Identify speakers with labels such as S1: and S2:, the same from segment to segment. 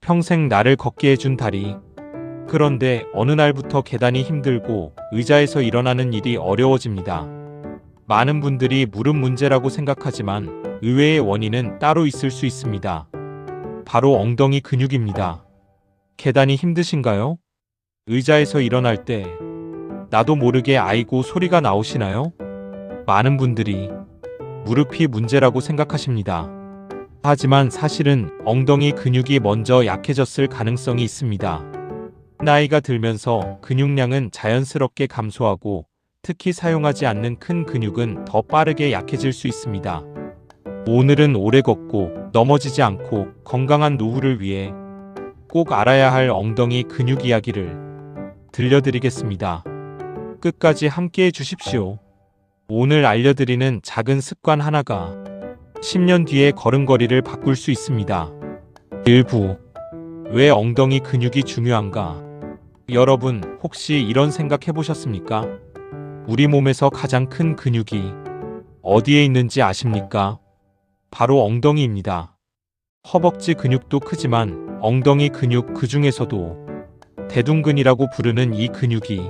S1: 평생 나를 걷게 해준 다리. 그런데 어느 날부터 계단이 힘들고 의자에서 일어나는 일이 어려워집니다. 많은 분들이 무릎 문제라고 생각하지만 의외의 원인은 따로 있을 수 있습니다. 바로 엉덩이 근육입니다. 계단이 힘드신가요? 의자에서 일어날 때 나도 모르게 아이고 소리가 나오시나요? 많은 분들이 무릎이 문제라고 생각하십니다. 하지만 사실은 엉덩이 근육이 먼저 약해졌을 가능성이 있습니다. 나이가 들면서 근육량은 자연스럽게 감소하고 특히 사용하지 않는 큰 근육은 더 빠르게 약해질 수 있습니다. 오늘은 오래 걷고 넘어지지 않고 건강한 노후를 위해 꼭 알아야 할 엉덩이 근육 이야기를 들려드리겠습니다. 끝까지 함께 해주십시오. 오늘 알려드리는 작은 습관 하나가 10년 뒤에 걸음걸이를 바꿀 수 있습니다. 일부 왜 엉덩이 근육이 중요한가? 여러분 혹시 이런 생각 해보셨습니까? 우리 몸에서 가장 큰 근육이 어디에 있는지 아십니까? 바로 엉덩이입니다. 허벅지 근육도 크지만 엉덩이 근육 그 중에서도 대둔근이라고 부르는 이 근육이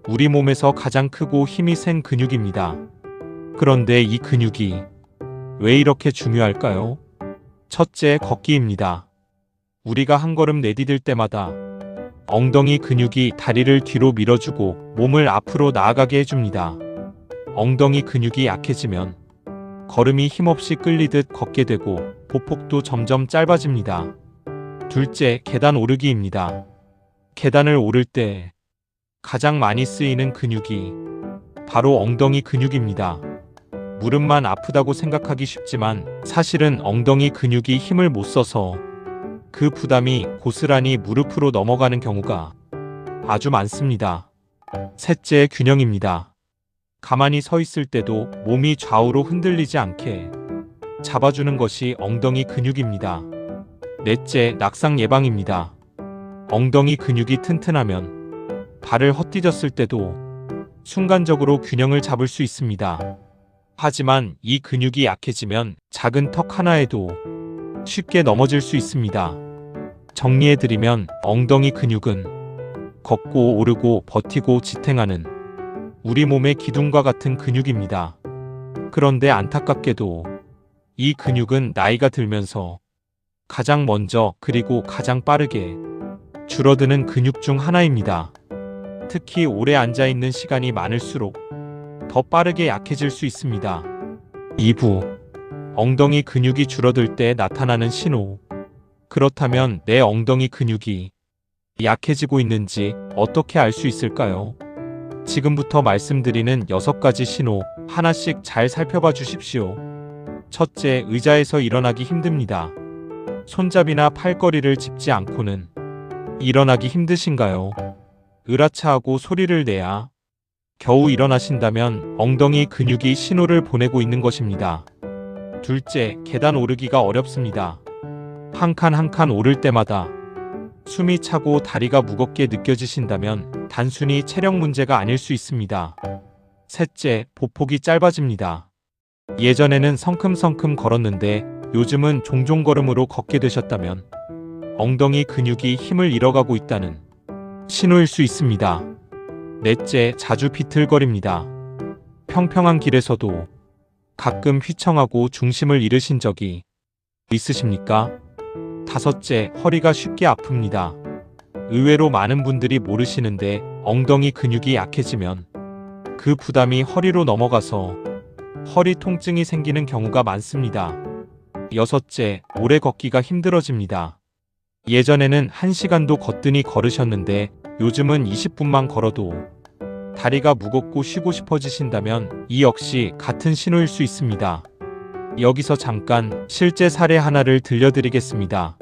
S1: 우리 몸에서 가장 크고 힘이 센 근육입니다. 그런데 이 근육이 왜 이렇게 중요할까요? 첫째, 걷기입니다. 우리가 한 걸음 내디딜 때마다 엉덩이 근육이 다리를 뒤로 밀어주고 몸을 앞으로 나아가게 해줍니다. 엉덩이 근육이 약해지면 걸음이 힘없이 끌리듯 걷게 되고 보폭도 점점 짧아집니다. 둘째, 계단 오르기입니다. 계단을 오를 때 가장 많이 쓰이는 근육이 바로 엉덩이 근육입니다. 무릎만 아프다고 생각하기 쉽지만 사실은 엉덩이 근육이 힘을 못 써서 그 부담이 고스란히 무릎으로 넘어가는 경우가 아주 많습니다. 셋째, 균형입니다. 가만히 서 있을 때도 몸이 좌우로 흔들리지 않게 잡아주는 것이 엉덩이 근육입니다. 넷째, 낙상 예방입니다. 엉덩이 근육이 튼튼하면 발을 헛디뎠을 때도 순간적으로 균형을 잡을 수 있습니다. 하지만 이 근육이 약해지면 작은 턱 하나에도 쉽게 넘어질 수 있습니다. 정리해드리면 엉덩이 근육은 걷고 오르고 버티고 지탱하는 우리 몸의 기둥과 같은 근육입니다. 그런데 안타깝게도 이 근육은 나이가 들면서 가장 먼저 그리고 가장 빠르게 줄어드는 근육 중 하나입니다. 특히 오래 앉아있는 시간이 많을수록 더 빠르게 약해질 수 있습니다. 2부 엉덩이 근육이 줄어들 때 나타나는 신호. 그렇다면 내 엉덩이 근육이 약해지고 있는지 어떻게 알 수 있을까요? 지금부터 말씀드리는 6가지 신호 하나씩 잘 살펴봐 주십시오. 첫째, 의자에서 일어나기 힘듭니다. 손잡이나 팔걸이를 짚지 않고는 일어나기 힘드신가요? 으라차하고 소리를 내야 겨우 일어나신다면 엉덩이 근육이 신호를 보내고 있는 것입니다. 둘째, 계단 오르기가 어렵습니다. 한 칸 한 칸 오를 때마다 숨이 차고 다리가 무겁게 느껴지신다면 단순히 체력 문제가 아닐 수 있습니다. 셋째, 보폭이 짧아집니다. 예전에는 성큼성큼 걸었는데 요즘은 종종 걸음으로 걷게 되셨다면 엉덩이 근육이 힘을 잃어가고 있다는 신호일 수 있습니다. 넷째, 자주 비틀거립니다. 평평한 길에서도 가끔 휘청하고 중심을 잃으신 적이 있으십니까? 다섯째, 허리가 쉽게 아픕니다. 의외로 많은 분들이 모르시는데 엉덩이 근육이 약해지면 그 부담이 허리로 넘어가서 허리 통증이 생기는 경우가 많습니다. 여섯째, 오래 걷기가 힘들어집니다. 예전에는 1시간도 거뜬히 걸으셨는데 요즘은 20분만 걸어도 다리가 무겁고 쉬고 싶어지신다면 이 역시 같은 신호일 수 있습니다. 여기서 잠깐 실제 사례 하나를 들려드리겠습니다.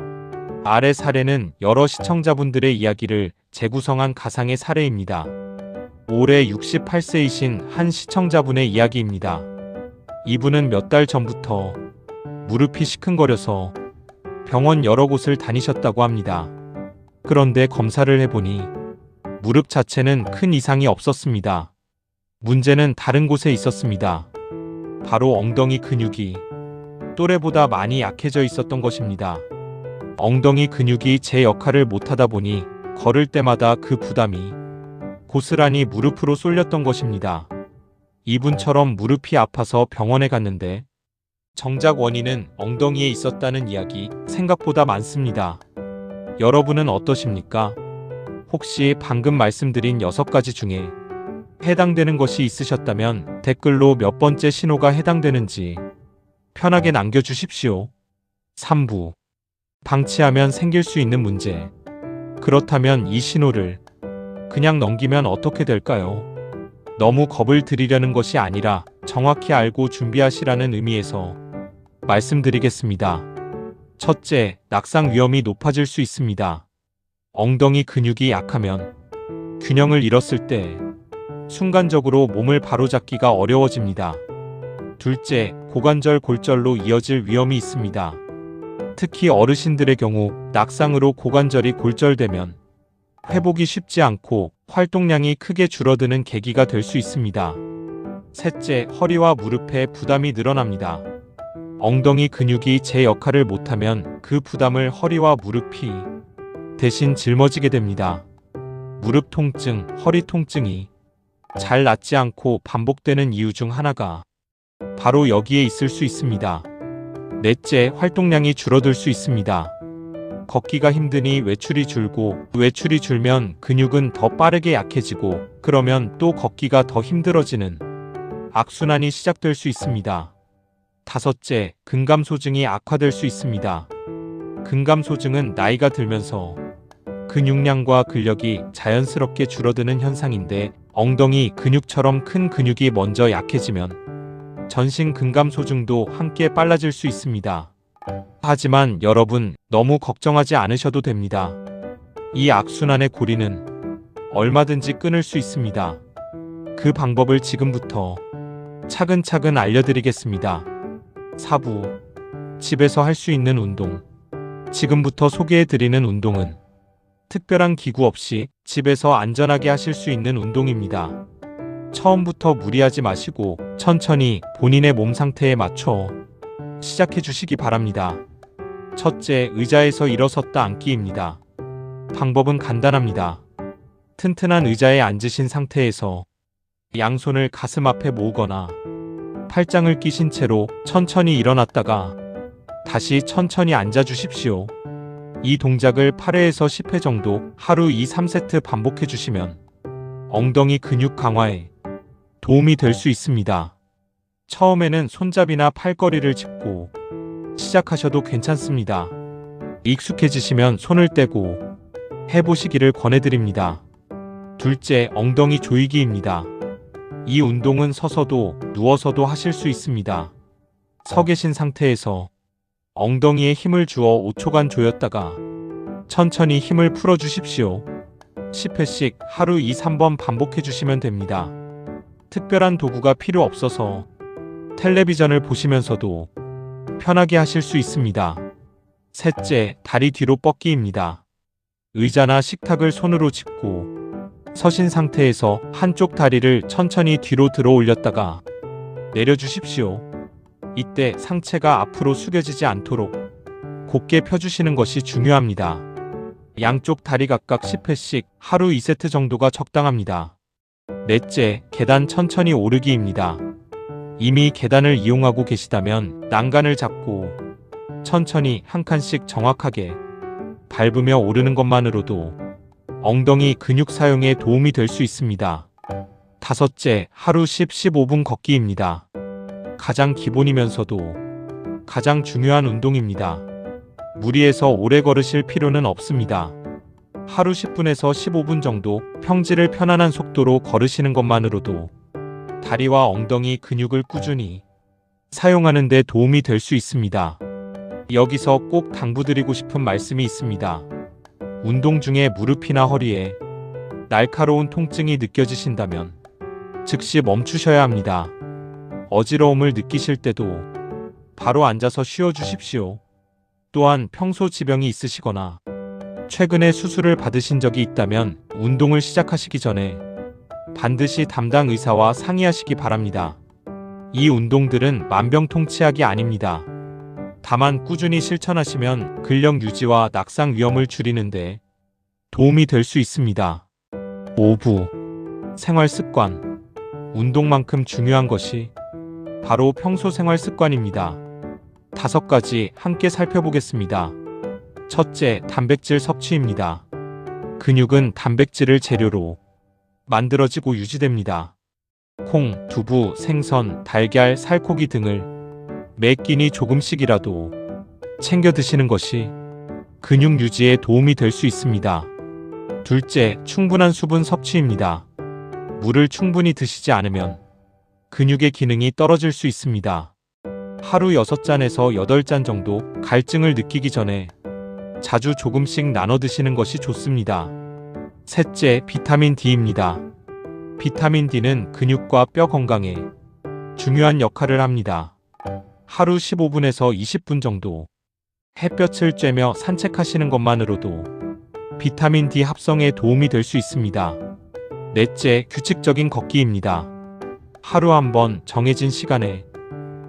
S1: 아래 사례는 여러 시청자분들의 이야기를 재구성한 가상의 사례입니다. 올해 68세이신 한 시청자분의 이야기입니다. 이분은 몇 달 전부터 무릎이 시큰거려서 병원 여러 곳을 다니셨다고 합니다. 그런데 검사를 해보니 무릎 자체는 큰 이상이 없었습니다. 문제는 다른 곳에 있었습니다. 바로 엉덩이 근육이 또래보다 많이 약해져 있었던 것입니다. 엉덩이 근육이 제 역할을 못하다 보니 걸을 때마다 그 부담이 고스란히 무릎으로 쏠렸던 것입니다. 이분처럼 무릎이 아파서 병원에 갔는데 정작 원인은 엉덩이에 있었다는 이야기 생각보다 많습니다. 여러분은 어떠십니까? 혹시 방금 말씀드린 6가지 중에 해당되는 것이 있으셨다면 댓글로 몇 번째 신호가 해당되는지 편하게 남겨주십시오. 3부. 방치하면 생길 수 있는 문제. 그렇다면 이 신호를 그냥 넘기면 어떻게 될까요? 너무 겁을 들이려는 것이 아니라 정확히 알고 준비하시라는 의미에서 말씀드리겠습니다. 첫째, 낙상 위험이 높아질 수 있습니다. 엉덩이 근육이 약하면 균형을 잃었을 때 순간적으로 몸을 바로잡기가 어려워집니다. 둘째, 고관절 골절로 이어질 위험이 있습니다. 특히 어르신들의 경우 낙상으로 고관절이 골절되면 회복이 쉽지 않고 활동량이 크게 줄어드는 계기가 될 수 있습니다. 셋째, 허리와 무릎에 부담이 늘어납니다. 엉덩이 근육이 제 역할을 못하면 그 부담을 허리와 무릎이 대신 짊어지게 됩니다. 무릎 통증, 허리 통증이 잘 낫지 않고 반복되는 이유 중 하나가 바로 여기에 있을 수 있습니다. 넷째, 활동량이 줄어들 수 있습니다. 걷기가 힘드니 외출이 줄고 외출이 줄면 근육은 더 빠르게 약해지고 그러면 또 걷기가 더 힘들어지는 악순환이 시작될 수 있습니다. 다섯째, 근감소증이 악화될 수 있습니다. 근감소증은 나이가 들면서 근육량과 근력이 자연스럽게 줄어드는 현상인데 엉덩이 근육처럼 큰 근육이 먼저 약해지면 전신 근감소증도 함께 빨라질 수 있습니다. 하지만 여러분 너무 걱정하지 않으셔도 됩니다. 이 악순환의 고리는 얼마든지 끊을 수 있습니다. 그 방법을 지금부터 차근차근 알려드리겠습니다. 4부. 집에서 할 수 있는 운동. 지금부터 소개해드리는 운동은 특별한 기구 없이 집에서 안전하게 하실 수 있는 운동입니다. 처음부터 무리하지 마시고 천천히 본인의 몸 상태에 맞춰 시작해 주시기 바랍니다. 첫째, 의자에서 일어섰다 앉기입니다. 방법은 간단합니다. 튼튼한 의자에 앉으신 상태에서 양손을 가슴 앞에 모으거나 팔짱을 끼신 채로 천천히 일어났다가 다시 천천히 앉아 주십시오. 이 동작을 8회에서 10회 정도 하루 2, 3세트 반복해 주시면 엉덩이 근육 강화에 도움이 될 수 있습니다. 처음에는 손잡이나 팔걸이를 짚고 시작하셔도 괜찮습니다. 익숙해지시면 손을 떼고 해보시기를 권해드립니다. 둘째, 엉덩이 조이기입니다. 이 운동은 서서도 누워서도 하실 수 있습니다. 서 계신 상태에서 엉덩이에 힘을 주어 5초간 조였다가 천천히 힘을 풀어주십시오. 10회씩 하루 2, 3번 반복해 주시면 됩니다. 특별한 도구가 필요 없어서 텔레비전을 보시면서도 편하게 하실 수 있습니다. 셋째, 다리 뒤로 뻗기입니다. 의자나 식탁을 손으로 짚고 서신 상태에서 한쪽 다리를 천천히 뒤로 들어 올렸다가 내려주십시오. 이때 상체가 앞으로 숙여지지 않도록 곧게 펴주시는 것이 중요합니다. 양쪽 다리 각각 10회씩 하루 2세트 정도가 적당합니다. 넷째, 계단 천천히 오르기입니다. 이미 계단을 이용하고 계시다면 난간을 잡고 천천히 한 칸씩 정확하게 밟으며 오르는 것만으로도 엉덩이 근육 사용에 도움이 될 수 있습니다. 다섯째, 하루 10, 15분 걷기입니다. 가장 기본이면서도 가장 중요한 운동입니다. 무리해서 오래 걸으실 필요는 없습니다. 하루 10분에서 15분 정도 평지를 편안한 속도로 걸으시는 것만으로도 다리와 엉덩이 근육을 꾸준히 사용하는 데 도움이 될 수 있습니다. 여기서 꼭 당부드리고 싶은 말씀이 있습니다. 운동 중에 무릎이나 허리에 날카로운 통증이 느껴지신다면 즉시 멈추셔야 합니다. 어지러움을 느끼실 때도 바로 앉아서 쉬어주십시오. 또한 평소 지병이 있으시거나 최근에 수술을 받으신 적이 있다면 운동을 시작하시기 전에 반드시 담당 의사와 상의하시기 바랍니다. 이 운동들은 만병통치약이 아닙니다. 다만 꾸준히 실천하시면 근력 유지와 낙상 위험을 줄이는데 도움이 될 수 있습니다. 5부 생활 습관. 운동만큼 중요한 것이 바로 평소 생활 습관입니다. 5가지 함께 살펴보겠습니다. 첫째, 단백질 섭취입니다. 근육은 단백질을 재료로 만들어지고 유지됩니다. 콩, 두부, 생선, 달걀, 살코기 등을 매 끼니 조금씩이라도 챙겨 드시는 것이 근육 유지에 도움이 될 수 있습니다. 둘째, 충분한 수분 섭취입니다. 물을 충분히 드시지 않으면 근육의 기능이 떨어질 수 있습니다. 하루 6잔에서 8잔 정도 갈증을 느끼기 전에 자주 조금씩 나눠 드시는 것이 좋습니다. 셋째, 비타민 D입니다. 비타민 D는 근육과 뼈 건강에 중요한 역할을 합니다. 하루 15분에서 20분 정도 햇볕을 쬐며 산책하시는 것만으로도 비타민 D 합성에 도움이 될 수 있습니다. 넷째, 규칙적인 걷기입니다. 하루 한 번 정해진 시간에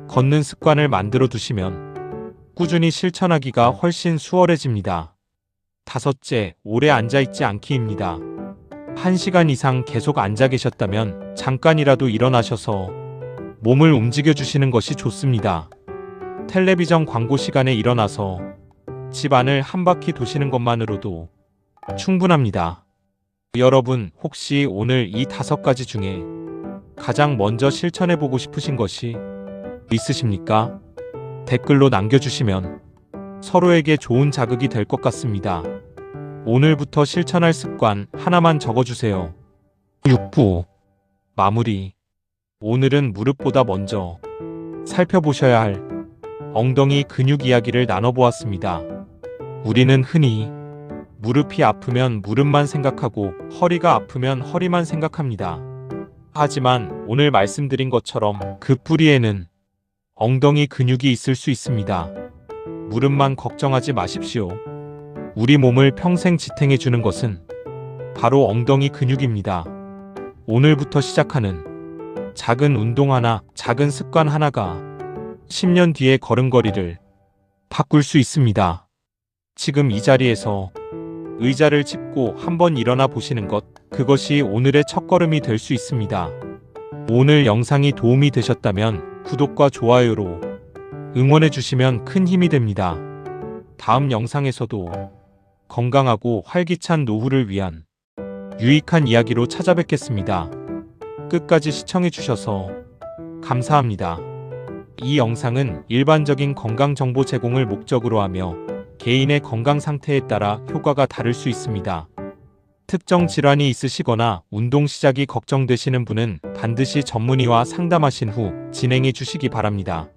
S1: 걷는 습관을 만들어 두시면 꾸준히 실천하기가 훨씬 수월해집니다. 다섯째, 오래 앉아있지 않기입니다. 1시간 이상 계속 앉아 계셨다면 잠깐이라도 일어나셔서 몸을 움직여 주시는 것이 좋습니다. 텔레비전 광고 시간에 일어나서 집 안을 한 바퀴 도시는 것만으로도 충분합니다. 여러분, 혹시 오늘 이 5가지 중에 가장 먼저 실천해보고 싶으신 것이 있으십니까? 댓글로 남겨주시면 서로에게 좋은 자극이 될 것 같습니다. 오늘부터 실천할 습관 하나만 적어주세요. 6부 마무리. 오늘은 무릎보다 먼저 살펴보셔야 할 엉덩이 근육 이야기를 나눠보았습니다. 우리는 흔히 무릎이 아프면 무릎만 생각하고 허리가 아프면 허리만 생각합니다. 하지만 오늘 말씀드린 것처럼 그 뿌리에는 엉덩이 근육이 있을 수 있습니다. 무릎만 걱정하지 마십시오. 우리 몸을 평생 지탱해 주는 것은 바로 엉덩이 근육입니다. 오늘부터 시작하는 작은 운동 하나, 작은 습관 하나가 10년 뒤의 걸음걸이를 바꿀 수 있습니다. 지금 이 자리에서 의자를 짚고 한번 일어나 보시는 것, 그것이 오늘의 첫걸음이 될 수 있습니다. 오늘 영상이 도움이 되셨다면 구독과 좋아요로 응원해 주시면 큰 힘이 됩니다. 다음 영상에서도 건강하고 활기찬 노후를 위한 유익한 이야기로 찾아뵙겠습니다. 끝까지 시청해 주셔서 감사합니다. 이 영상은 일반적인 건강 정보 제공을 목적으로 하며 개인의 건강 상태에 따라 효과가 다를 수 있습니다. 특정 질환이 있으시거나 운동 시작이 걱정되시는 분은 반드시 전문의와 상담하신 후 진행해 주시기 바랍니다.